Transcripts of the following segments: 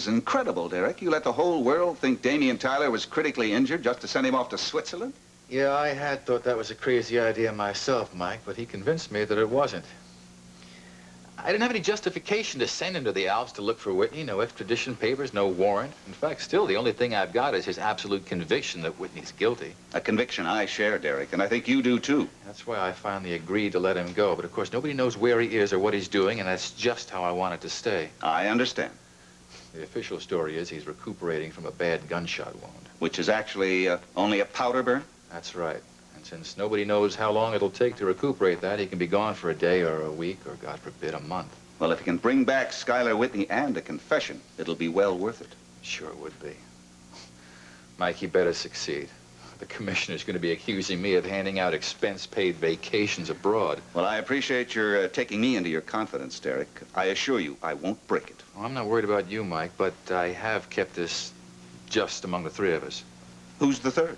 is incredible, Derek. You let the whole world think Damian Tyler was critically injured just to send him off to Switzerland? Yeah, I had thought that was a crazy idea myself, Mike, but he convinced me that it wasn't. I didn't have any justification to send him to the Alps to look for Whitney. No extradition papers, no warrant. In fact, still, the only thing I've got is his absolute conviction that Whitney's guilty. A conviction I share, Derek, and I think you do, too. That's why I finally agreed to let him go. But, of course, nobody knows where he is or what he's doing, and that's just how I want it to stay. I understand. The official story is he's recuperating from a bad gunshot wound. Which is actually only a powder burn? That's right. And since nobody knows how long it'll take to recuperate that, he can be gone for a day or a week or, God forbid, a month. Well, if he can bring back Schuyler Whitney and a confession, it'll be well worth it. Sure would be. Mike, he better succeed. The commissioner's going to be accusing me of handing out expense-paid vacations abroad. Well, I appreciate your taking me into your confidence, Derek. I assure you, I won't break it. Well, I'm not worried about you, Mike, but I have kept this just among the three of us. Who's the third?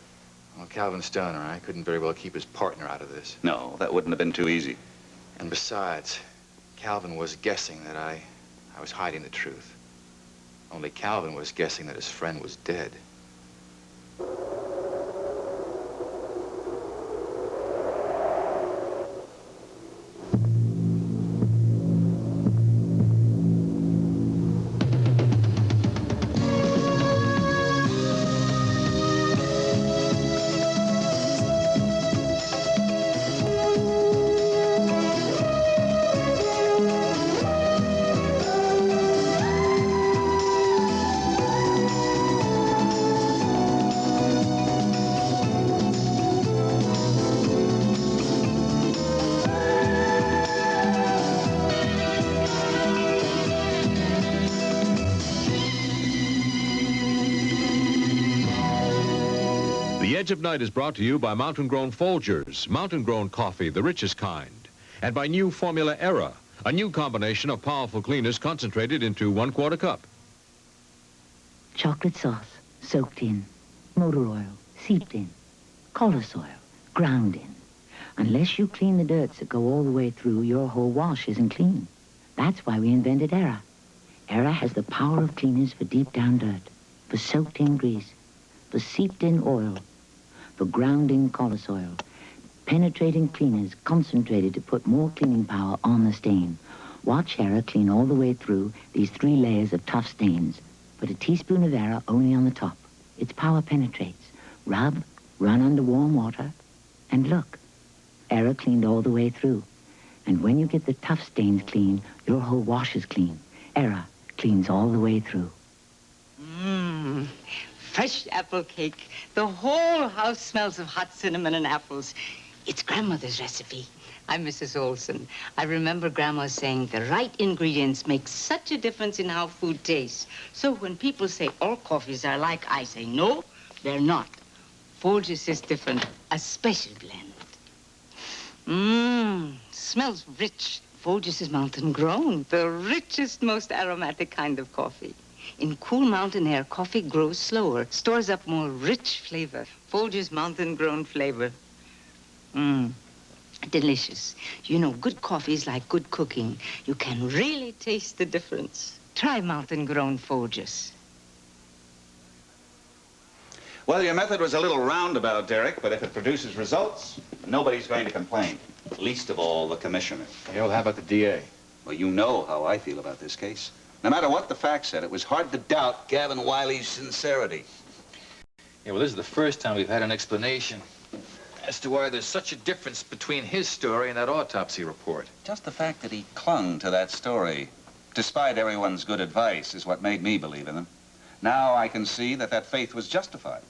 Well, Calvin Stoner. I couldn't very well keep his partner out of this. No, that wouldn't have been too easy. And besides, Calvin was guessing that I was hiding the truth. Only Calvin was guessing that his friend was dead. The Edge of Night is brought to you by Mountain-Grown Folgers, mountain-grown coffee, the richest kind, and by new Formula Era, a new combination of powerful cleaners concentrated into 1/4 cup. Chocolate sauce, soaked in. Motor oil, seeped in. Colloid oil, ground in. Unless you clean the dirts that go all the way through, your whole wash isn't clean. That's why we invented Era. Era has the power of cleaners for deep-down dirt, for soaked-in grease, for seeped-in oil, for ground-in colloid oil. Penetrating cleaners concentrated to put more cleaning power on the stain. Watch Era clean all the way through these 3 layers of tough stains. Put a teaspoon of Era only on the top. Its power penetrates. Rub, run under warm water, and look. Era cleaned all the way through. And when you get the tough stains clean, your whole wash is clean. Era cleans all the way through. Fresh apple cake. The whole house smells of hot cinnamon and apples. It's Grandmother's recipe. I'm Mrs. Olson. I remember Grandma saying the right ingredients make such a difference in how food tastes. So when people say all coffees are alike, I say no, they're not. Folgers is different, a special blend. Smells rich. Folgers is mountain grown, the richest, most aromatic kind of coffee. In cool mountain air, coffee grows slower, stores up more rich flavor. Folgers mountain-grown flavor. Delicious. You know, good coffee is like good cooking. You can really taste the difference. Try mountain-grown Folgers. Well, your method was a little roundabout, Derek, but if it produces results, nobody's going to complain. Least of all, the commissioner. Yeah, well, how about the DA? Well, you know how I feel about this case. No matter what the facts said, it was hard to doubt Gavin Wiley's sincerity. Yeah, well, this is the first time we've had an explanation as to why there's such a difference between his story and that autopsy report. Just the fact that he clung to that story, despite everyone's good advice, is what made me believe in him. Now I can see that that faith was justified.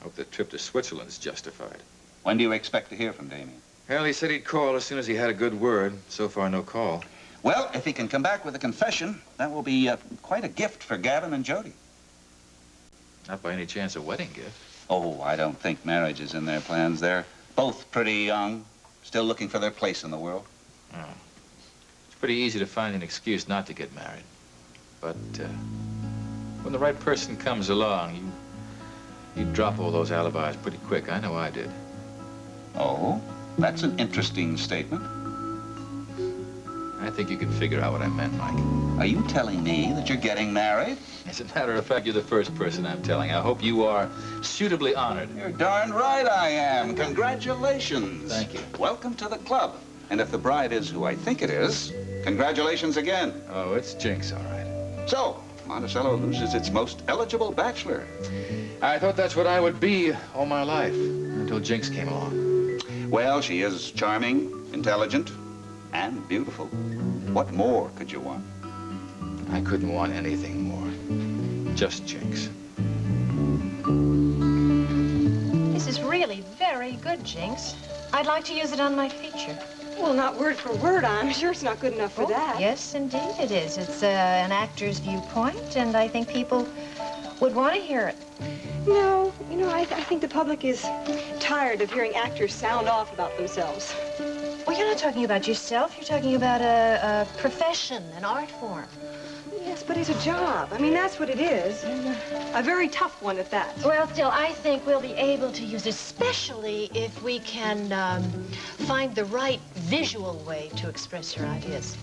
I hope the trip to Switzerland's justified. When do you expect to hear from Damien? Well, he said he'd call as soon as he had a good word. So far, no call. Well, if he can come back with a confession, that will be quite a gift for Gavin and Jody. Not by any chance a wedding gift. Oh, I don't think marriage is in their plans. They're both pretty young, still looking for their place in the world. Oh. It's pretty easy to find an excuse not to get married. But when the right person comes along, you drop all those alibis pretty quick. I know I did. Oh, that's an interesting statement. I I think you can figure out what I meant, Mike. Are you telling me that you're getting married? As a matter of fact, you're the first person I'm telling. I hope you are suitably honored. You're darn right I am. Congratulations. Thank you. Welcome to the club. And if the bride is who I think it is, congratulations again. Oh, it's Jinx, all right. So, Monticello loses its most eligible bachelor. I thought that's what I would be all my life, until Jinx came along. Well, she is charming, intelligent, and beautiful. What more could you want? I couldn't want anything more. Just Jinx. This is really very good, Jinx. I'd like to use it on my feature. Well, not word for word. I'm sure it's not good enough for that. Yes, indeed it is. It's an actor's viewpoint, and I think people would want to hear it. No, you know, I think the public is tired of hearing actors sound off about themselves. Well, you're not talking about yourself. You're talking about a profession, an art form. Yes, but it's a job. I mean, that's what it is. And a very tough one at that. Well, still, I think we'll be able to use it, especially if we can find the right visual way to express your ideas.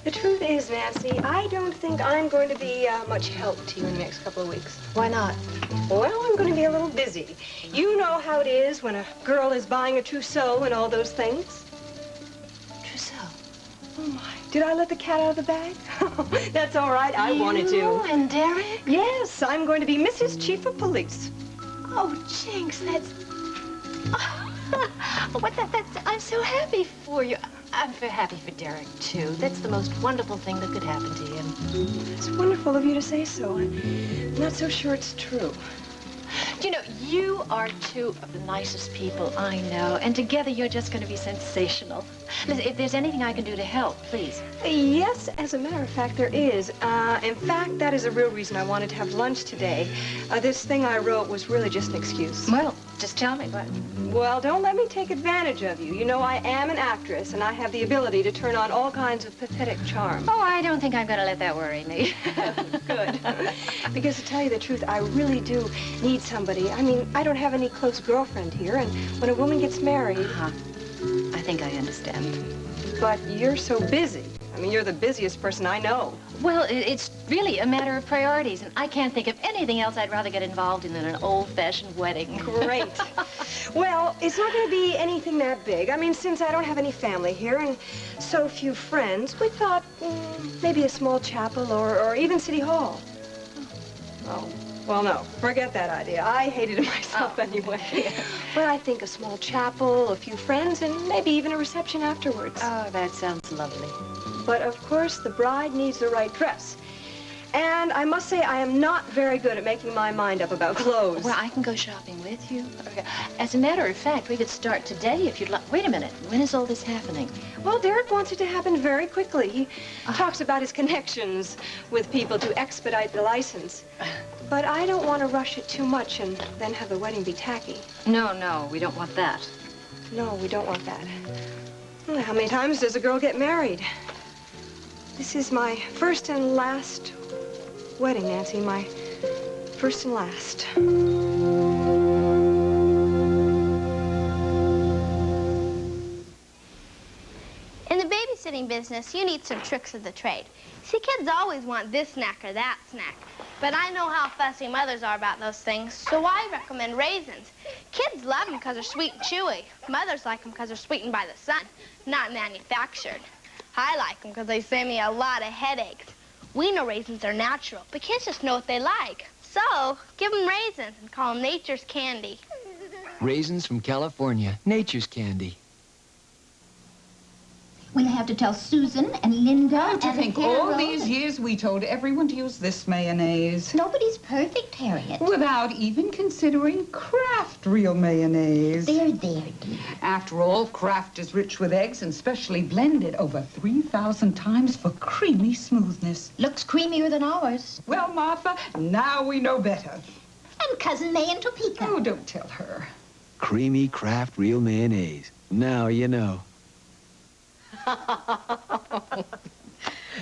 The truth is, Nancy, I don't think I'm going to be much help to you in the next couple of weeks. Why not? Well, I'm going to be a little busy. You know how it is when a girl is buying a trousseau and all those things. Trousseau. Oh, my. Did I let the cat out of the bag? That's all right. I wanted to. You and Derek? Yes, I'm going to be Mrs. Chief of Police. Oh, Jinx, that's... I'm so happy for you. I'm very happy for Derek, too. That's the most wonderful thing that could happen to him. It's wonderful of you to say so. I'm not so sure it's true. You know, you are two of the nicest people I know, and together you're just going to be sensational. Listen, if there's anything I can do to help, please. Yes, as a matter of fact, there is. In fact, that is a real reason I wanted to have lunch today. This thing I wrote was really just an excuse. Well, just tell me what. Well, don't let me take advantage of you. You know, I am an actress, and I have the ability to turn on all kinds of pathetic charm. Oh, I don't think I'm going to let that worry me. Good. Because to tell you the truth, I really do need somebody. I mean, I don't have any close girlfriend here, and when a woman gets married... I think I understand. But you're so busy. I mean, you're the busiest person I know. Well, it's really a matter of priorities, and I can't think of anything else I'd rather get involved in than an old-fashioned wedding. Great. Well, it's not going to be anything that big. I mean, since I don't have any family here and so few friends, we thought maybe a small chapel or even City Hall. Oh, well, no. Forget that idea. I hated it myself anyway. But I think a small chapel, a few friends, and maybe even a reception afterwards. Oh, that sounds lovely. But, of course, the bride needs the right dress. And I must say, I am not very good at making my mind up about clothes. Well, I can go shopping with you. Okay. As a matter of fact, we could start today if you'd like. Wait a minute. When is all this happening? Well, Derek wants it to happen very quickly. He talks about his connections with people to expedite the license. But I don't want to rush it too much and then have the wedding be tacky. No, we don't want that. No, we don't want that. Well, how many times does a girl get married? This is my first and last wedding, Nancy. My first and last. In the babysitting business, you need some tricks of the trade. See, kids always want this snack or that snack. But I know how fussy mothers are about those things, so I recommend raisins. Kids love them because they're sweet and chewy. Mothers like them because they're sweetened by the sun, not manufactured. I like them because they save me a lot of headaches. We know raisins are natural, but kids just know what they like. So, give them raisins and call them nature's candy. Raisins from California, nature's candy. We'll have to tell Susan and Linda and To think Harold. all these years we told everyone to use this mayonnaise. Nobody's perfect, Harriet. Without even considering Kraft real mayonnaise. There, dear. After all, Kraft is rich with eggs and specially blended over 3,000 times for creamy smoothness. Looks creamier than ours. Well, Martha, now we know better. And Cousin May in Topeka. Oh, don't tell her. Creamy Kraft real mayonnaise. Now you know.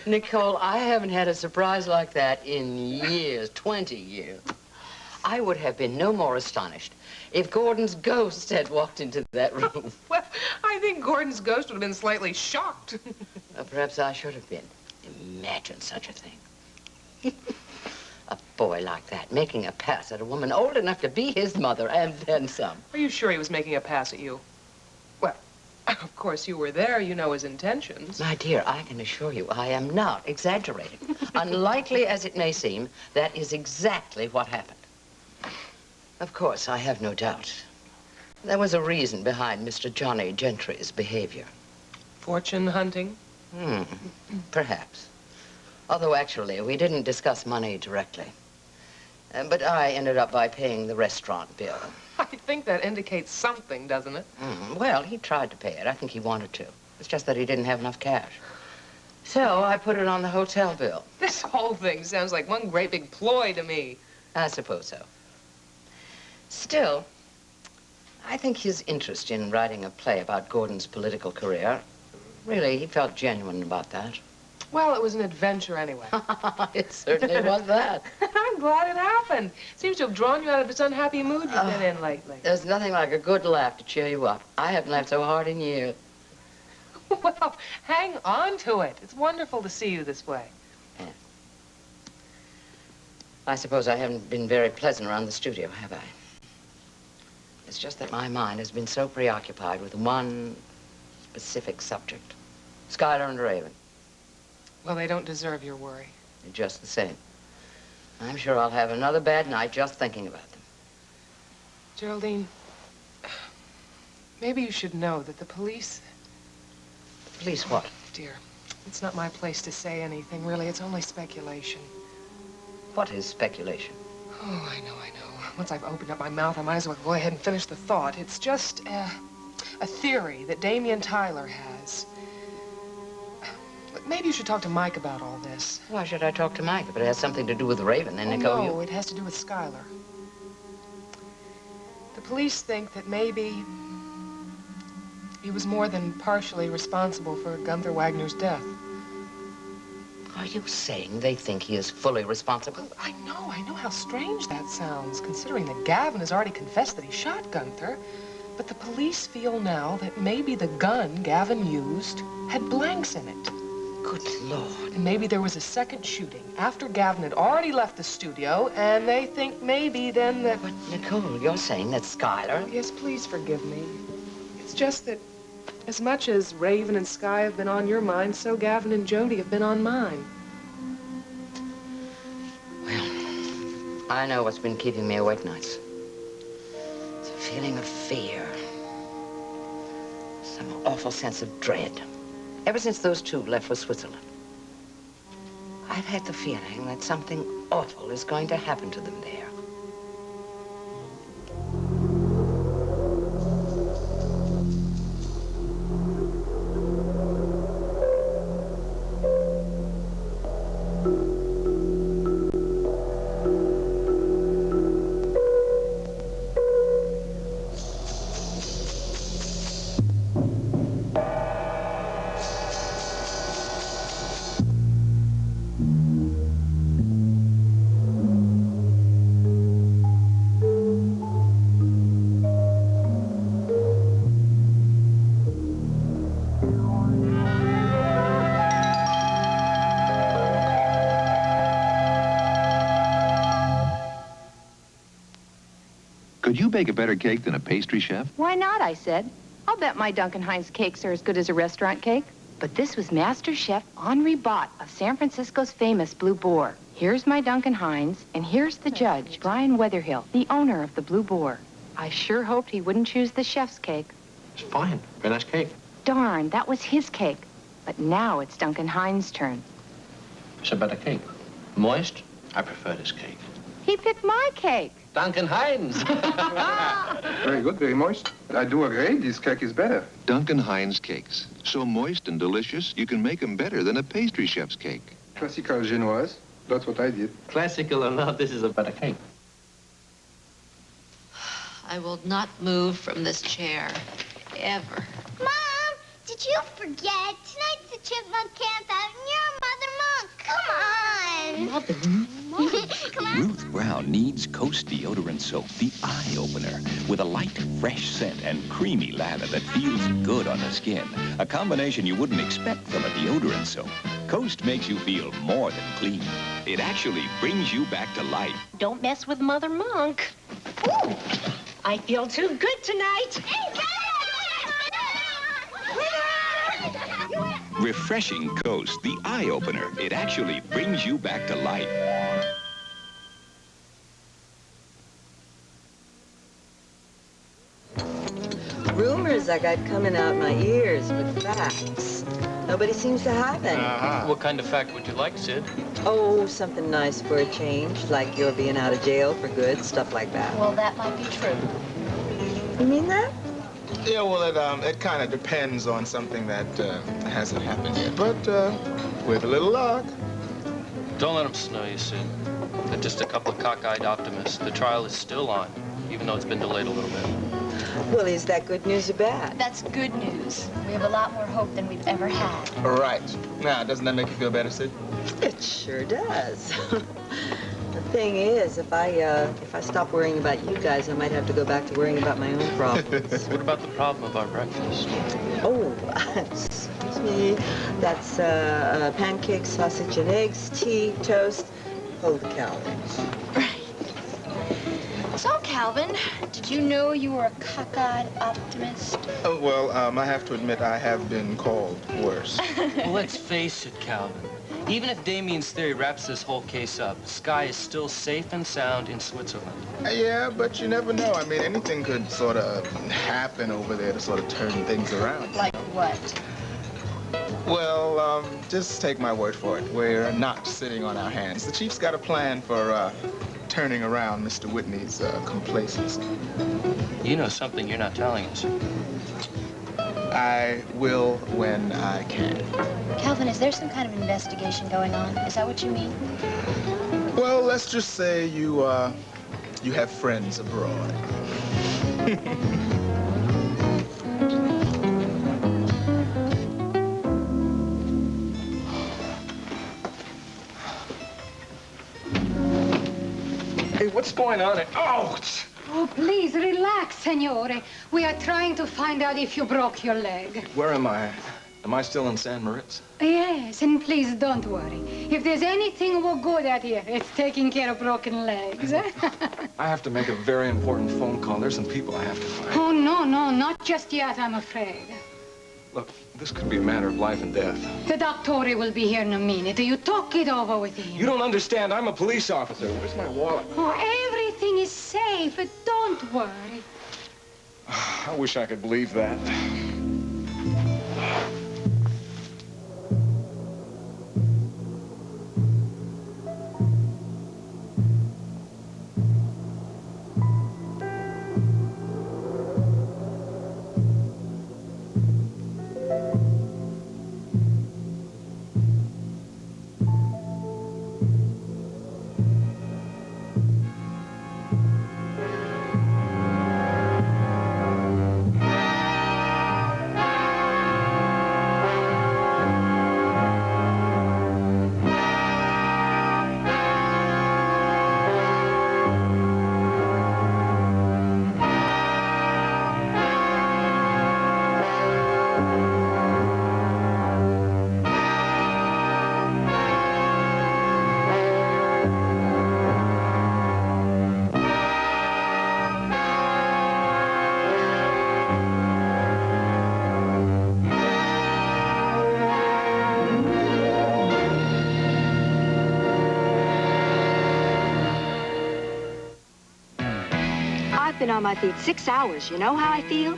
Nicole, I haven't had a surprise like that in years, 20 years. I would have been no more astonished if Gordon's ghost had walked into that room. Well, I think Gordon's ghost would have been slightly shocked. Perhaps I should have been. Imagine such a thing. A boy like that making a pass at a woman old enough to be his mother, and then some. Are you sure he was making a pass at you? Well, of course you were there. You know his intentions. My dear, I can assure you I am not exaggerating. Unlikely as it may seem, that is exactly what happened. Of course, I have no doubt. There was a reason behind Mr. Johnny Gentry's behavior. Fortune hunting? Perhaps. Although, actually, we didn't discuss money directly. But I ended up by paying the restaurant bill. I think that indicates something, doesn't it? Well, he tried to pay it. I think he wanted to. It's just that he didn't have enough cash. So I put it on the hotel bill. This whole thing sounds like one great big ploy to me. I suppose so. Still, I think his interest in writing a play about Gordon's political career, really, he felt genuine about that. Well, it was an adventure anyway. It certainly was that. I'm glad it happened. Seems to have drawn you out of this unhappy mood you've been in lately. There's nothing like a good laugh to cheer you up. I haven't laughed so hard in years. Well, hang on to it. It's wonderful to see you this way. Yeah. I suppose I haven't been very pleasant around the studio, have I? It's just that my mind has been so preoccupied with one specific subject. Skylar and Raven. Well, they don't deserve your worry. They're just the same. I'm sure I'll have another bad night just thinking about them. Geraldine, maybe you should know that the police... Police what? Dear, it's not my place to say anything, really. It's only speculation. What is speculation? Oh, I know. Once I've opened up my mouth, I might as well go ahead and finish the thought. It's just a theory that Damien Tyler has. Maybe you should talk to Mike about all this. Why should I talk to Mike if it has something to do with Raven and Nicole? No, it has to do with Skylar. The police think that maybe he was more than partially responsible for Gunther Wagner's death. Are you saying they think he is fully responsible? Well, I know how strange that sounds, considering that Gavin has already confessed that he shot Gunther. But the police feel now that maybe the gun Gavin used had blanks in it. Good Lord. And maybe there was a second shooting after Gavin had already left the studio, and they think maybe then that... But, Nicole, you're saying that Skylar... Oh, yes, please forgive me. It's just that as much as Raven and Sky have been on your mind, so Gavin and Jody have been on mine. Well, I know what's been keeping me awake nights. It's a feeling of fear. Some awful sense of dread. Ever since those two left for Switzerland, I've had the feeling that something awful is going to happen to them there. Could you bake a better cake than a pastry chef? Why not, I said. I'll bet my Duncan Hines cakes are as good as a restaurant cake. But this was Master Chef Henri Bott of San Francisco's famous Blue Boar. Here's my Duncan Hines, and here's the judge, Brian Weatherhill, the owner of the Blue Boar. I sure hoped he wouldn't choose the chef's cake. It's fine. Very nice cake. Darn, that was his cake. But now it's Duncan Hines' turn. It's a better cake. Moist. I prefer this cake. He picked my cake. Duncan Hines. Very good, very moist. I do agree, this cake is better. Duncan Hines cakes. So moist and delicious, you can make them better than a pastry chef's cake. Classical Genoise. That's what I did. Classical or not, this is a better cake. I will not move from this chair, ever. Mom, did you forget? Tonight's the chipmunk camp out and you're Mother Monk. Come on. Mother Ruth Brown needs Coast Deodorant Soap, the eye opener, with a light, fresh scent and creamy lather that feels good on the skin. A combination you wouldn't expect from a deodorant soap. Coast makes you feel more than clean. It actually brings you back to life. Don't mess with Mother Monk. Ooh, I feel too good tonight. Refreshing Coast, the eye opener. It actually brings you back to life. Rumors I got coming out my ears, but facts. Nobody seems to have any. What kind of fact would you like, Sid? Oh, something nice for a change, like you're being out of jail for good, stuff like that. Well, that might be true. You mean that? Yeah, well, it kind of depends on something that hasn't happened yet. But with a little luck. Don't let them snow you, Sid. They're just a couple of cockeyed optimists. The trial is still on, even though it's been delayed a little bit. Well, is that good news or bad? That's good news. We have a lot more hope than we've ever had. Right. Now, doesn't that make you feel better, Sid? It sure does. The thing is, if I stop worrying about you guys, I might have to go back to worrying about my own problems. What about the problem of our breakfast? Oh, excuse me. That's pancakes, sausage and eggs, tea, toast. Hold the calories. So, Calvin, did you know you were a cockeyed optimist? Oh, well, I have to admit I have been called worse. Well, let's face it, Calvin. Even if Damien's theory wraps this whole case up, Sky is still safe and sound in Switzerland. Yeah, but you never know. I mean, anything could sort of happen over there to sort of turn things around. Like what? Well, just take my word for it. We're not sitting on our hands. The chief's got a plan for turning around Mr. Whitney's complacency. You know something you're not telling us. I will when I can. Calvin, is there some kind of investigation going on? Is that what you mean? Well, let's just say you have friends abroad. Hey, what's going on? Ouch! Oh, please, relax, Signore. We are trying to find out if you broke your leg. Where am I? Am I still in San Moritz? Yes, and please don't worry. If there's anything we're good at here, it's taking care of broken legs. I have to make a very important phone call. There's some people I have to find. Oh, no, not just yet, I'm afraid. Look, this could be a matter of life and death. The doctor will be here in a minute. You talk it over with him. You don't understand. I'm a police officer. Where's my wallet? Oh, everything is safe. Don't worry. I wish I could believe that. I've been on my feet 6 hours. You know how I feel?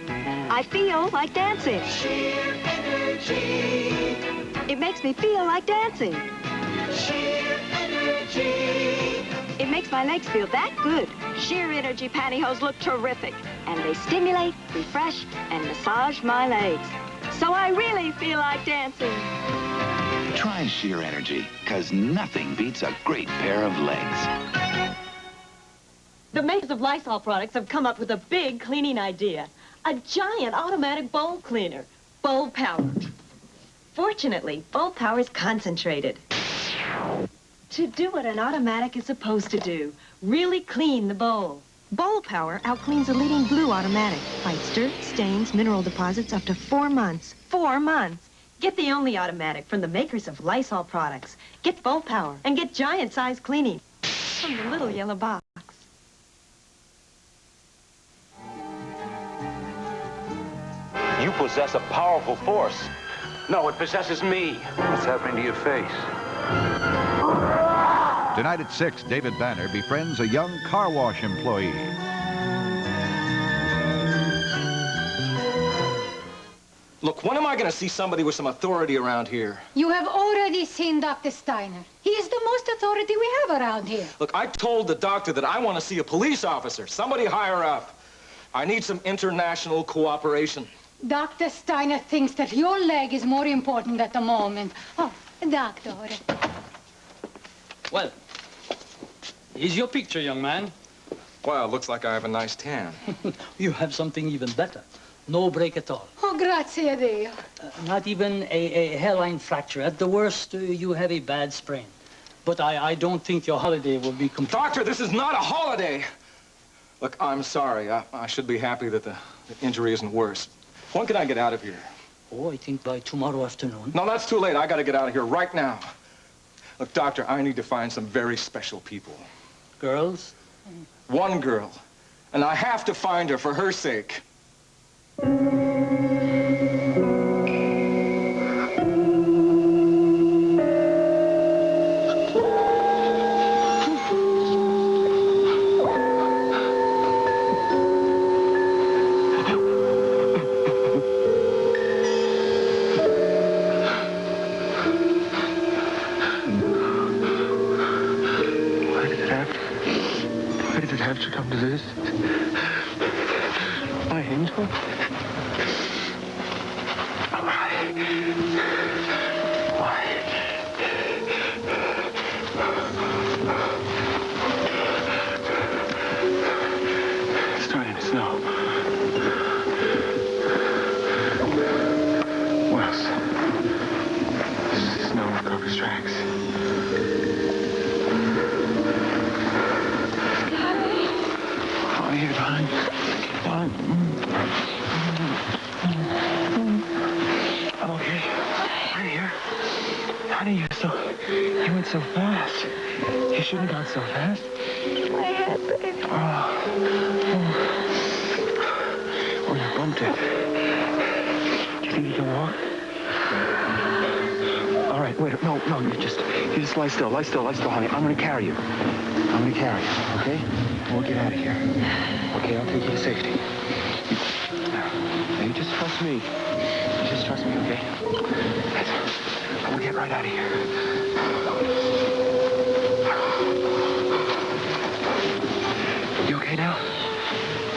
I feel like dancing. Sheer energy. It makes me feel like dancing. Sheer energy. It makes my legs feel that good. Sheer Energy pantyhose look terrific. And they stimulate, refresh, and massage my legs. So I really feel like dancing. Try Sheer Energy, because nothing beats a great pair of legs. The makers of Lysol products have come up with a big cleaning idea. A giant automatic bowl cleaner. Bowl Power. Fortunately, Bowl Power is concentrated. To do what an automatic is supposed to do. Really clean the bowl. Bowl Power outcleans a leading blue automatic. Fights dirt, stains, mineral deposits up to 4 months. 4 months. Get the only automatic from the makers of Lysol products. Get Bowl Power and get giant-size cleaning from the little yellow box. You possess a powerful force. No, it possesses me. What's happening to your face? Tonight at 6, David Banner befriends a young car wash employee. Look, when am I going to see somebody with some authority around here? You have already seen Dr. Steiner. He is the most authority we have around here. Look, I told the doctor that I want to see a police officer, somebody higher up. I need some international cooperation. Dr. Steiner thinks that your leg is more important at the moment. Oh, doctor. Well, here's your picture, young man. Well, looks like I have a nice tan. You have something even better. No break at all. Oh, grazie a Dio. Not even a hairline fracture. At the worst, you have a bad sprain. But I don't think your holiday will be complete. Doctor, this is not a holiday. Look, I'm sorry. I should be happy that the injury isn't worse. When can I get out of here? Oh, I think by tomorrow afternoon. No, that's too late. I got to get out of here right now. Look, Doctor, I need to find some very special people. Girls? One girl. And I have to find her for her sake. To come to this? My angel? Why? It's starting to snow. What else? Snow covers tracks. Here, darling. Darling. I'm okay. I'm here. Honey, you went so fast. You shouldn't have gone so fast. My head, baby. Oh, you bumped it. Do you think you can walk? All right, wait. No, you just lie still, honey. I'm gonna carry you. Okay? We'll get out of here. Okay, I'll take you to safety. Now, you just trust me. Okay? We'll get right out of here. You okay now?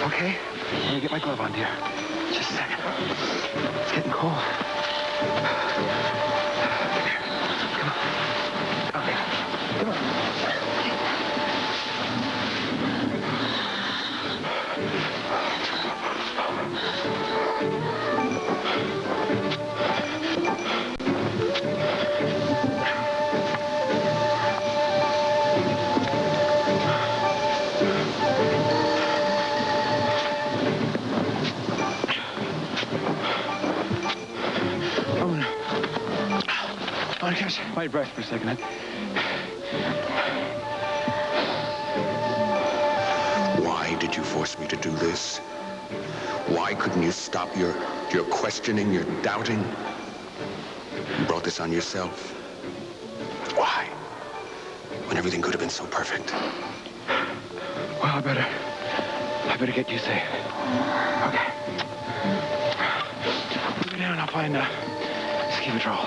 Okay? Let me get my glove on, dear. Just a second. It's getting cold. Come on. Okay. Come on. I catch my breath for a second. Why did you force me to do this? Why couldn't you stop your questioning, your doubting? You brought this on yourself. Why? When everything could have been so perfect. Well, I better get you safe. Okay. Go down, I'll find ski patrol.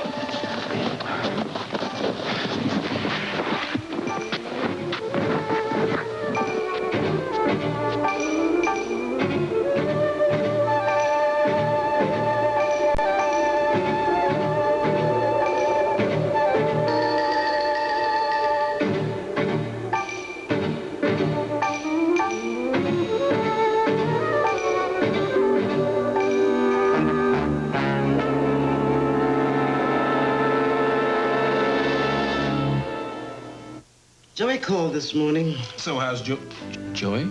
Joey called this morning. So how's Joey?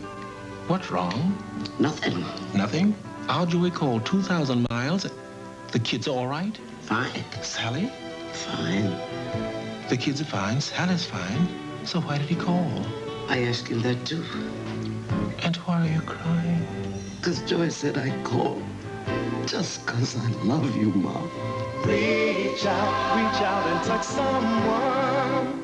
What's wrong? Nothing. Nothing? Our Joey called 2,000 miles. The kids are all right? Fine. Sally? Fine. The kids are fine. Sally's fine. So why did he call? I asked him that too. And why are you crying? Because Joey said I'd call. Just because I love you, Mom. Reach out and touch someone.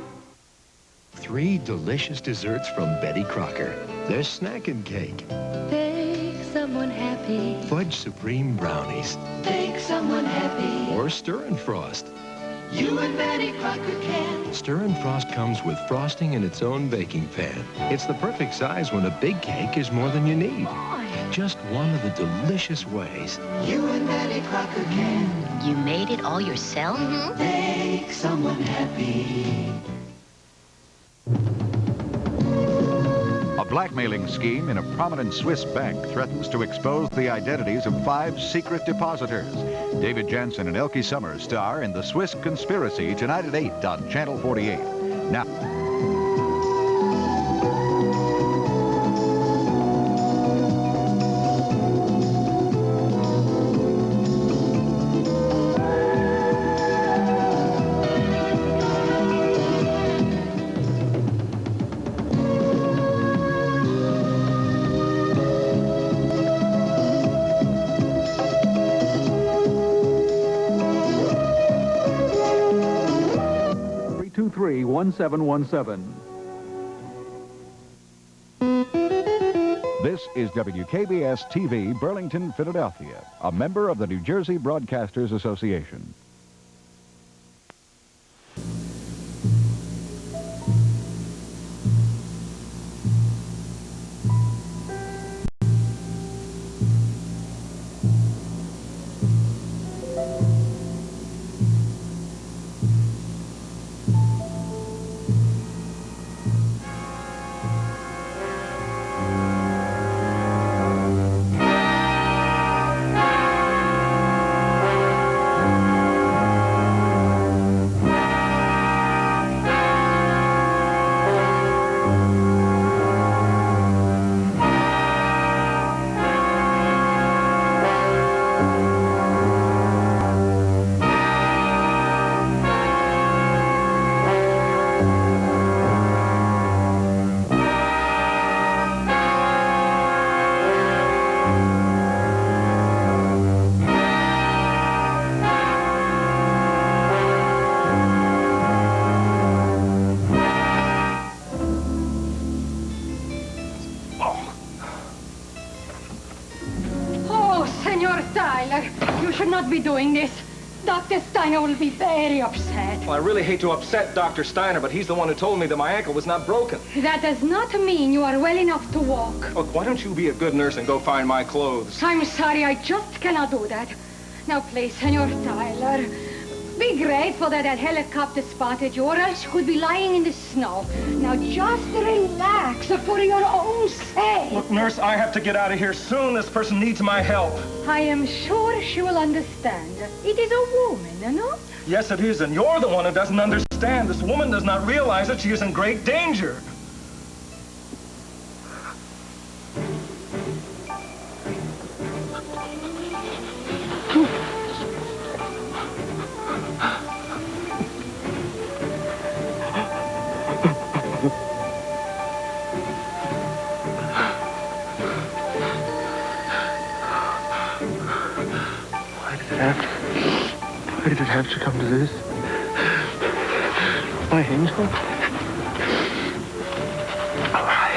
3 delicious desserts from Betty Crocker. There's snack and cake, Make someone happy. fudge supreme brownies, Make someone happy. or stir and frost. You and Betty Crocker can. Stir and frost comes with frosting in its own baking pan. It's the perfect size when a big cake is more than you need. Just one of the delicious ways. You and Betty Crocker can. You made it all yourself? Make someone happy. A blackmailing scheme in a prominent Swiss bank threatens to expose the identities of 5 secret depositors. David Jansen and Elke Summers star in The Swiss Conspiracy tonight at 8 on Channel 48. Now... This is WKBS TV, Burlington, Philadelphia, a member of the New Jersey Broadcasters Association. You should not be doing this. Dr. Steiner will be very upset. Well, I really hate to upset Dr. Steiner, but he's the one who told me that my ankle was not broken. That does not mean you are well enough to walk. Look, why don't you be a good nurse and go find my clothes? I'm sorry, I just cannot do that. Now, please, Senor Tyler, be grateful that helicopter spotted you, or else you could be lying in the snow. Now, just relax for your own sake. Look, nurse, I have to get out of here soon. This person needs my help. I am sure she will understand. It is a woman, no? Yes, it is, and you're the one who doesn't understand. This woman does not realize that she is in great danger. Why did it have to come to this? My angel? Why?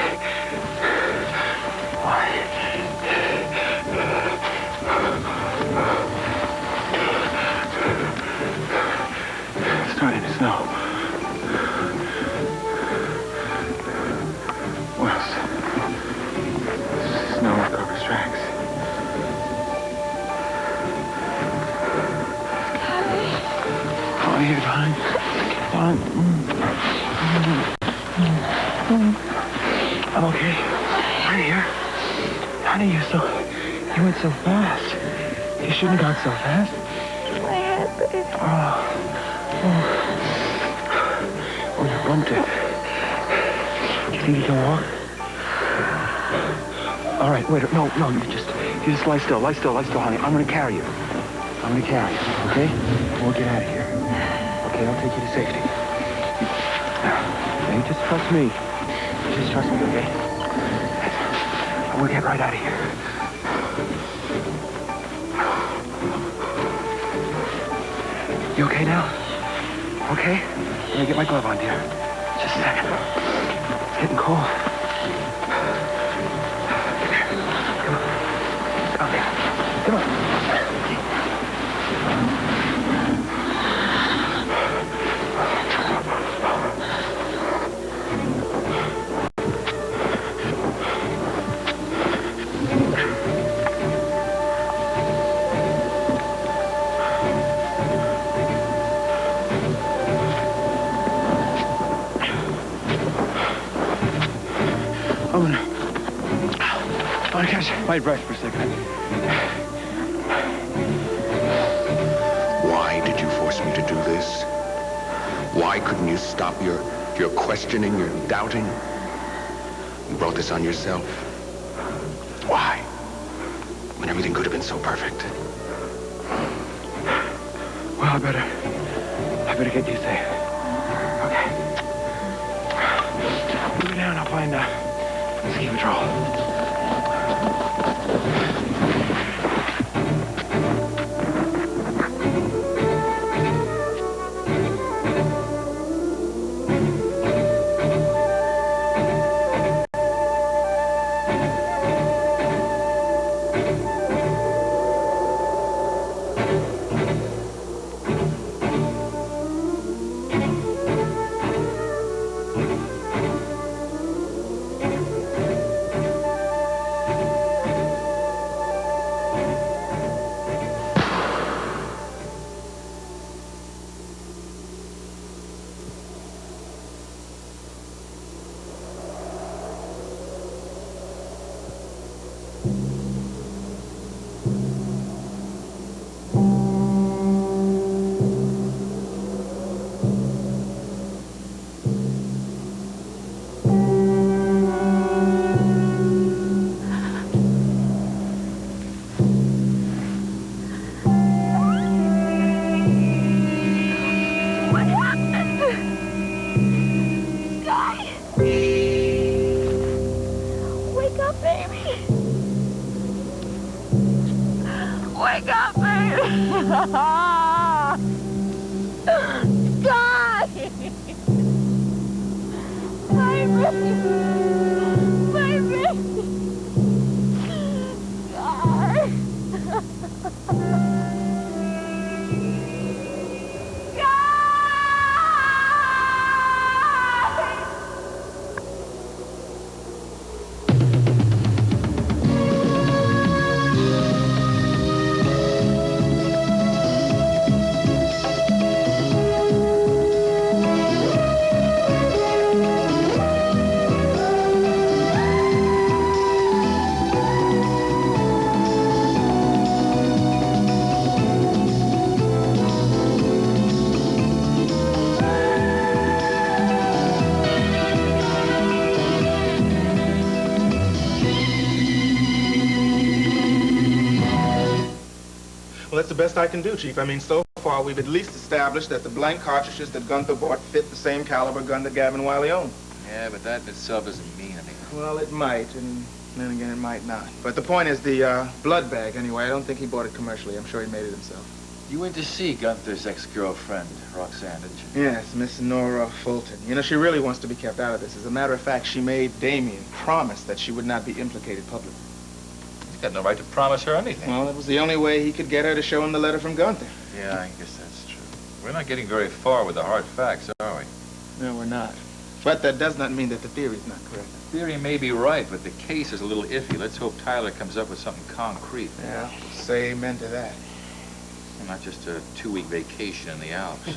It's starting to snow. Well, snow covers tracks. You're fine. Fine. I'm okay. Right here. Honey, you went so fast. You shouldn't have gone so fast. My head, baby. Oh, you bumped it. Think you can walk? All right, wait, no, you just lie still, honey. I'm gonna carry you. Okay? We'll get out of here. Okay, I'll take you to safety. Now, you just trust me. Just trust me, okay? We'll get right out of here. You okay now? Okay? Let me get my glove on, dear. Just a second. It's getting cold. Come here. Come on. I want to catch my breath for a second. Why did you force me to do this? Why couldn't you stop your questioning, your doubting? You brought this on yourself. Why? When everything could have been so perfect. Well, I better get you safe. Okay. Put me down, I'll find ski patrol. Well, that's the best I can do, Chief. I mean, so far we've at least established that the blank cartridges that Gunther bought fit the same caliber gun that Gavin Wiley owned. Yeah, but that in itself doesn't mean anything. Well, it might, and then again it might not. But the point is the blood bag, anyway. I don't think he bought it commercially. I'm sure he made it himself. You went to see Gunther's ex-girlfriend, Roxanne, didn't you? Yes, Miss Nora Fulton. You know, she really wants to be kept out of this. As a matter of fact, she made Damien promise that she would not be implicated publicly. He's got no right to promise her anything. Well, it was the only way he could get her to show him the letter from Gunther. Yeah, I guess that's true. We're not getting very far with the hard facts, are we? No, we're not. But that does not mean that the theory's not correct. The theory may be right, but the case is a little iffy. Let's hope Tyler comes up with something concrete. Yeah, say amen to that. And not just a 2-week vacation in the Alps.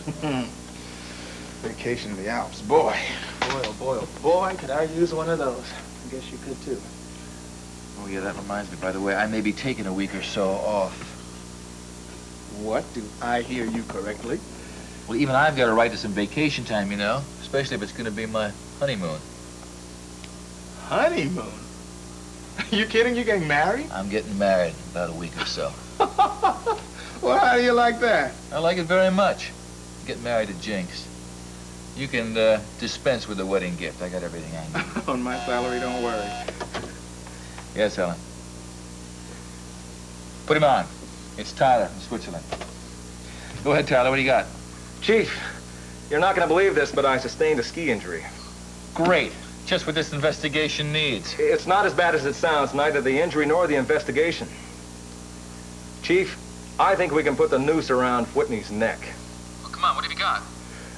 Vacation in the Alps. Boy, oh boy, could I use one of those. I guess you could too. Oh, yeah, that reminds me, by the way, I may be taking a week or so off. What? Do I hear you correctly? Well, even I've got a right to some vacation time, you know, especially if it's going to be my honeymoon. Honeymoon? Are you kidding? You getting married? I'm getting married in about a week or so. Well, how do you like that? I like it very much. Get married to Jinx. You can dispense with the wedding gift. I got everything I need. On my salary, don't worry. Yes, Helen. Put him on. It's Tyler from Switzerland. Go ahead, Tyler. What do you got? Chief, you're not going to believe this, but I sustained a ski injury. Great. Just what this investigation needs. It's not as bad as it sounds, neither the injury nor the investigation. Chief, I think we can put the noose around Whitney's neck. Well, come on. What have you got?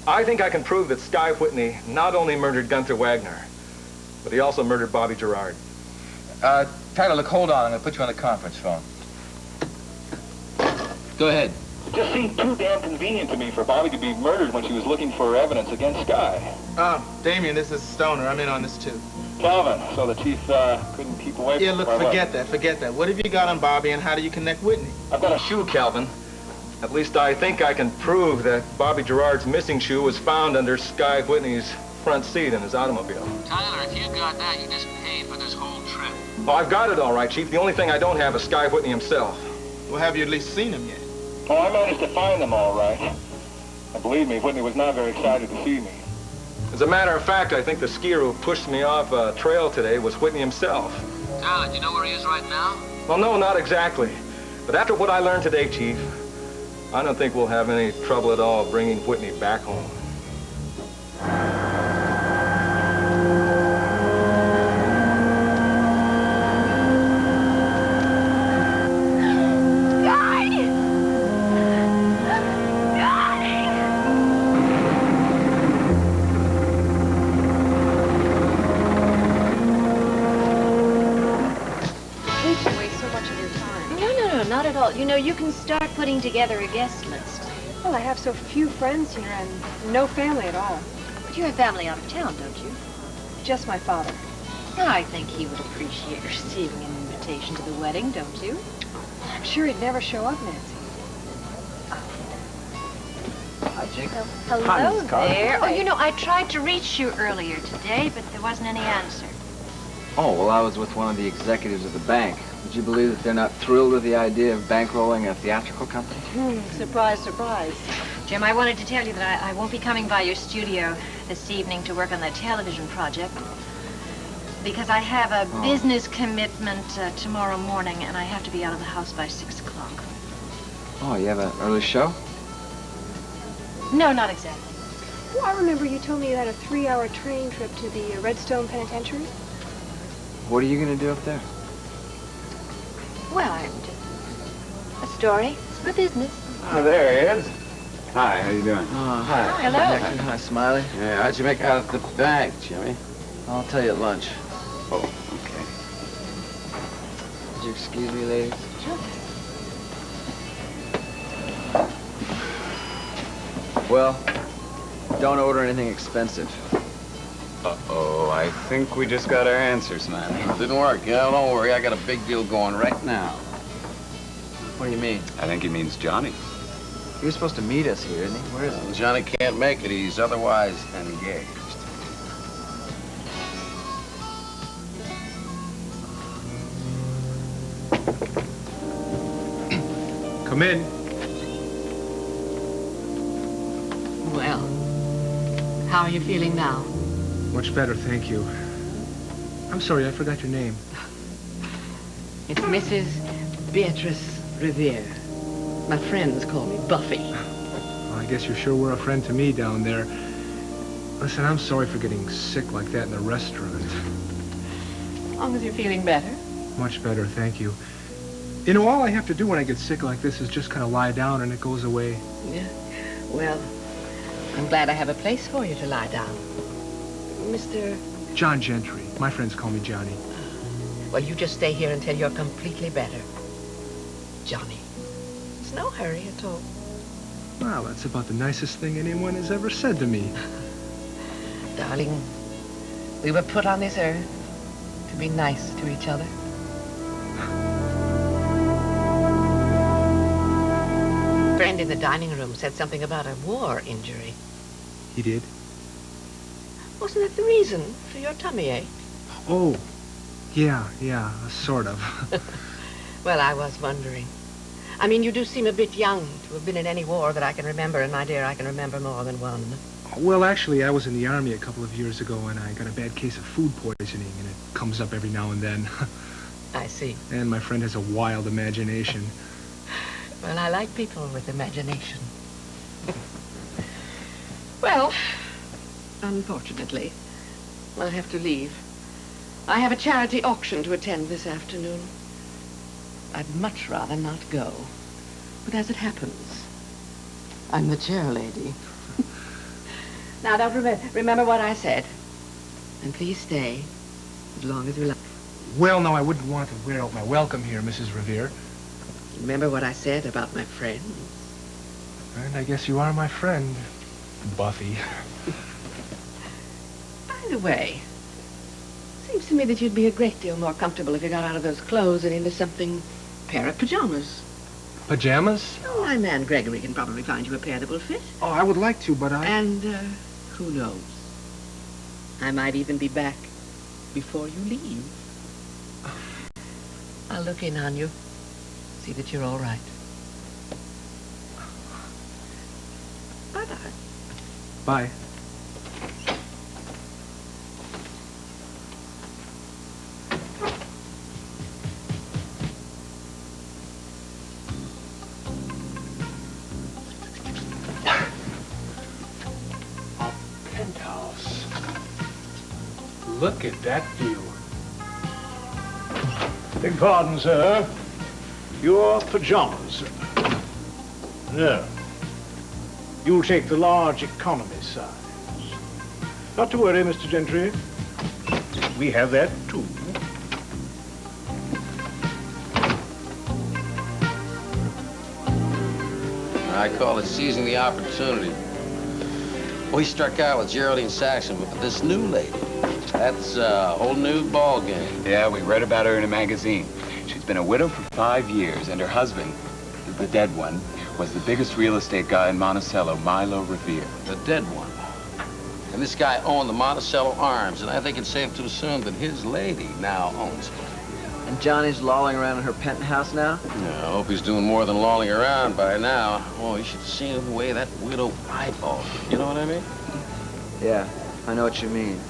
I think I can prove that Sky Whitney not only murdered Gunther Wagner, but he also murdered Bobby Gerard. Tyler, look, hold on. I'm going to put you on the conference phone. Go ahead. It just seemed too damn convenient to me for Bobby to be murdered when she was looking for evidence against Sky. Damien, this is Stoner. I'm in on this, too. Calvin, so the chief couldn't keep away from Yeah, look, forget that. What have you got on Bobby, and how do you connect Whitney? I've got a shoe, Calvin. At least I think I can prove that Bobby Gerard's missing shoe was found under Sky Whitney's front seat in his automobile. Tyler, if you got that, you just paid for this whole trip. Oh, I've got it all right, Chief. The only thing I don't have is Sky Whitney himself. Well, have you at least seen him yet? Oh, I managed to find them all right. And believe me, Whitney was not very excited to see me. As a matter of fact, I think the skier who pushed me off a trail today was Whitney himself. Tyler, do you know where he is right now? Well, no, not exactly. But after what I learned today, Chief, I don't think we'll have any trouble at all bringing Whitney back home. Not at all. You know, you can start putting together a guest list. Well, I have so few friends here and no family at all. But you have family out of town, don't you? Just my father. I think he would appreciate receiving an invitation to the wedding, don't you? I'm sure he'd never show up, Nancy. Hi, Jake. Hello Hi, Mrs. Carter. there. Oh, you know, I tried to reach you earlier today, but there wasn't any answer. Oh, well, I was with one of the executives of the bank. Would you believe that they're not thrilled with the idea of bankrolling a theatrical company? Surprise, surprise. Jim, I wanted to tell you that I won't be coming by your studio this evening to work on that television project because I have a business commitment tomorrow morning, and I have to be out of the house by 6 o'clock. Oh, you have an early show? No, not exactly. Oh, I remember you told me you had a 3-hour train trip to the Redstone Penitentiary. What are you going to do up there? Well, a story. It's my business. Oh, there he is. Hi, how you doing? Hi. Hello. Hi, Smiley. Yeah, how'd you make out at the bank, Jimmy? I'll tell you at lunch. Oh, okay. Would you excuse me, ladies? Sure. Well, don't order anything expensive. Uh-oh, I think we just got our answers, man. Didn't work, yeah? Don't worry, I got a big deal going right now. What do you mean? I think he means Johnny. He was supposed to meet us here, isn't he? Where is he? Johnny can't make it. He's otherwise engaged. Come in. Well, how are you feeling now? Much better, thank you. I'm sorry, I forgot your name. It's Mrs. Beatrice Revere. My friends call me Buffy. Well, I guess you sure were a friend to me down there. Listen, I'm sorry for getting sick like that in the restaurant. As long as you're feeling better. Much better, thank you. You know, all I have to do when I get sick like this is just kind of lie down and it goes away. Yeah. Well, I'm glad I have a place for you to lie down. Mr. John Gentry. My friends call me Johnny. Well, you just stay here until you're completely better. Johnny. It's no hurry at all. Well, that's about the nicest thing anyone has ever said to me. Darling, we were put on this earth to be nice to each other. A friend in the dining room said something about a war injury. He did? Wasn't that the reason for your tummy ache? Oh, yeah, sort of. Well, I was wondering. I mean, you do seem a bit young to have been in any war that I can remember, and my dear, I can remember more than one. Well, actually, I was in the Army a couple of years ago, and I got a bad case of food poisoning, and it comes up every now and then. I see. And my friend has a wild imagination. Well, I like people with imagination. Well, unfortunately, I'll have to leave. I have a charity auction to attend this afternoon. I'd much rather not go. But as it happens, I'm the chair lady. Now, don't remember what I said. And please stay as long as you like. Well, no, I wouldn't want to wear out my welcome here, Mrs. Revere. Remember what I said about my friend? And I guess you are my friend, Buffy. By the way, seems to me that you'd be a great deal more comfortable if you got out of those clothes and into something, pair of pajamas. Pajamas? Oh, my man Gregory can probably find you a pair that will fit. Oh, I would like to, but And, who knows? I might even be back before you leave. I'll look in on you, see that you're all right. Bye-bye. Bye. Penthouse. Look at that view. Beg pardon, sir. Your pajamas. No. You'll take the large economy size. Not to worry, Mr. Gentry. We have that, too. I call it seizing the opportunity. We struck out with Geraldine Saxon, but this new lady, that's a whole new ball game. Yeah, we read about her in a magazine. She's been a widow for 5 years, and her husband, the dead one, was the biggest real estate guy in Monticello, Milo Revere. The dead one. And this guy owned the Monticello Arms, and I think it's safe to assume that his lady now owns it. And Johnny's lolling around in her penthouse now? Yeah, I hope he's doing more than lolling around by now. Oh, you should see the way that widow eyeballs. You know what I mean? Yeah, I know what you mean.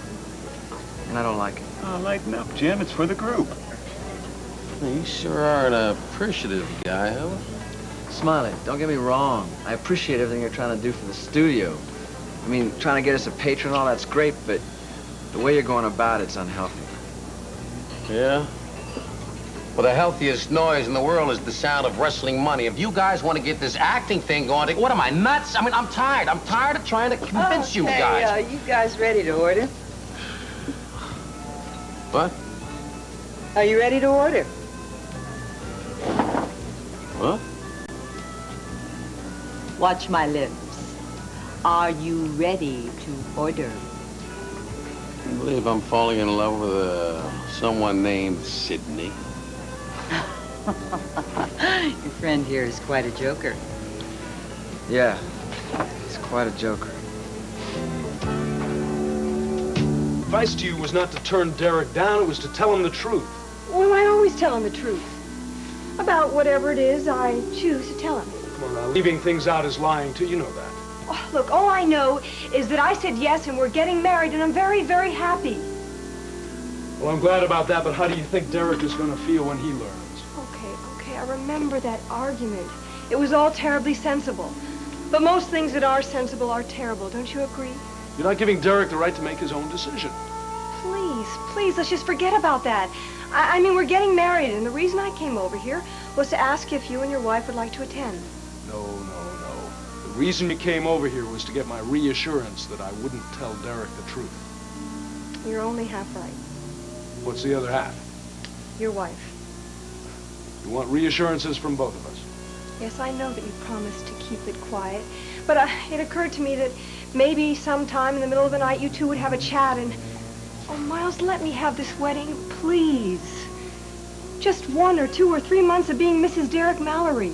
And I don't like it. Oh, lighten up, Jim. It's for the group. You sure are an appreciative guy, huh? Smiley, don't get me wrong. I appreciate everything you're trying to do for the studio. I mean, trying to get us a patron and all that's great, but the way you're going about it's unhealthy. Yeah? Well, the healthiest noise in the world is the sound of wrestling money. If you guys want to get this acting thing going, what am I, nuts? I mean, I'm tired. I'm tired of trying to convince you guys. Hey, you guys ready to order? What? Are you ready to order? What? Watch my lips. Are you ready to order? I believe I'm falling in love with someone named Sydney. Your friend here is quite a joker. Yeah, he's quite a joker. Advice to you was not to turn Derek down, it was to tell him the truth. Well, I always tell him the truth. About whatever it is I choose to tell him. Come on now, leaving things out is lying too, you know that. Oh, look, all I know is that I said yes and we're getting married and I'm very, very happy. Well, I'm glad about that, but how do you think Derek is going to feel when he learns? Okay, I remember that argument. It was all terribly sensible. But most things that are sensible are terrible, don't you agree? You're not giving Derek the right to make his own decision. Please, let's just forget about that. I mean, we're getting married, and the reason I came over here was to ask if you and your wife would like to attend. No. The reason you came over here was to get my reassurance that I wouldn't tell Derek the truth. You're only half right. What's the other half? Your wife. You want reassurances from both of us. Yes, I know that you promised to keep it quiet, but it occurred to me that maybe sometime in the middle of the night you two would have a chat and... Oh, Miles, let me have this wedding, please. Just 1 or 2 or 3 months of being Mrs. Derek Mallory.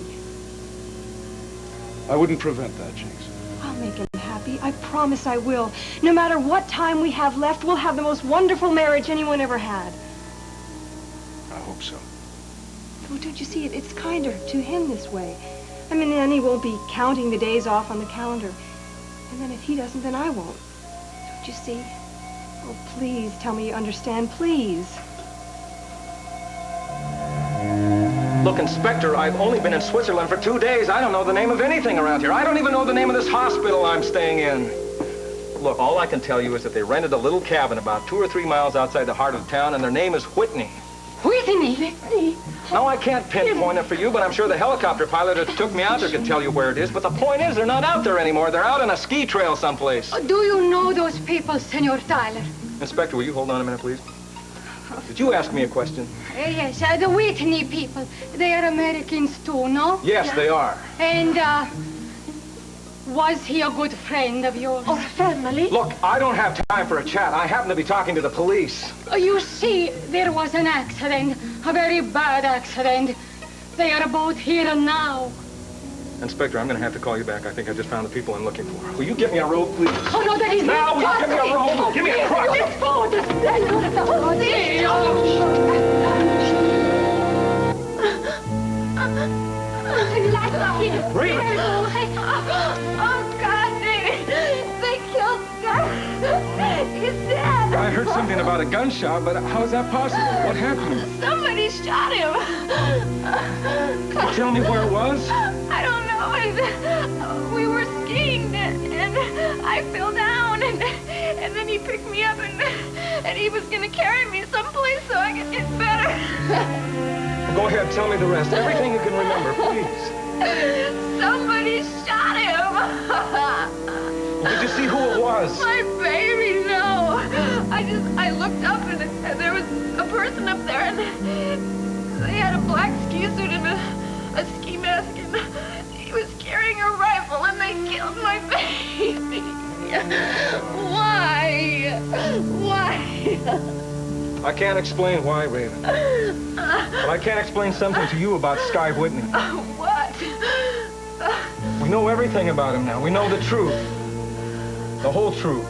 I wouldn't prevent that, Jinx. I'll make him happy. happy. I promise I will. No matter what time we have left, we'll have the most wonderful marriage anyone ever had. I hope so. Well, don't you see, it's kinder to him this way. I mean, then he won't be counting the days off on the calendar. And then if he doesn't, then I won't. Don't you see? Oh, please tell me you understand, please. Look, Inspector, I've only been in Switzerland for 2 days. I don't know the name of anything around here. I don't even know the name of this hospital I'm staying in. Look, all I can tell you is that they rented a little cabin about 2 or 3 miles outside the heart of town, and their name is Whitney. Whitney? Now, I can't pinpoint it for you, but I'm sure the helicopter pilot that took me out there can tell you where it is. But the point is, they're not out there anymore. They're out on a ski trail someplace. Do you know those people, Senor Tyler? Inspector, will you hold on a minute, please? Did you ask me a question? Yes, the Whitney people. They are Americans too, no? Yes, they are. And, was he a good friend of yours? Or family? Look, I don't have time for a chat. I happen to be talking to the police. You see, there was an accident, a very bad accident. They are both here now. Inspector, I'm going to have to call you back. I think I just found the people I'm looking for. Will you get me a robe, please? Oh, no, that is now, not will you give me a robe? Give me a crutch. Really? Oh, God, they killed Sky. He's dead. I heard something about a gunshot, but how is that possible? What happened? Somebody shot him. Can you tell me where it was? I don't know. We were skiing, and I fell down, and then he picked me up, and he was going to carry me someplace so I could get better. Go ahead, tell me the rest. Everything you can remember, please. Somebody shot him. Did you see who it was? My baby, no. I looked up, and there was a person up there, and they had a black ski suit and a ski mask, and he was carrying a rifle, and they killed my baby. Why? I can't explain why, Raven. But I can't explain something to you about Sky Whitney. What? We know everything about him now. We know the truth. The whole truth.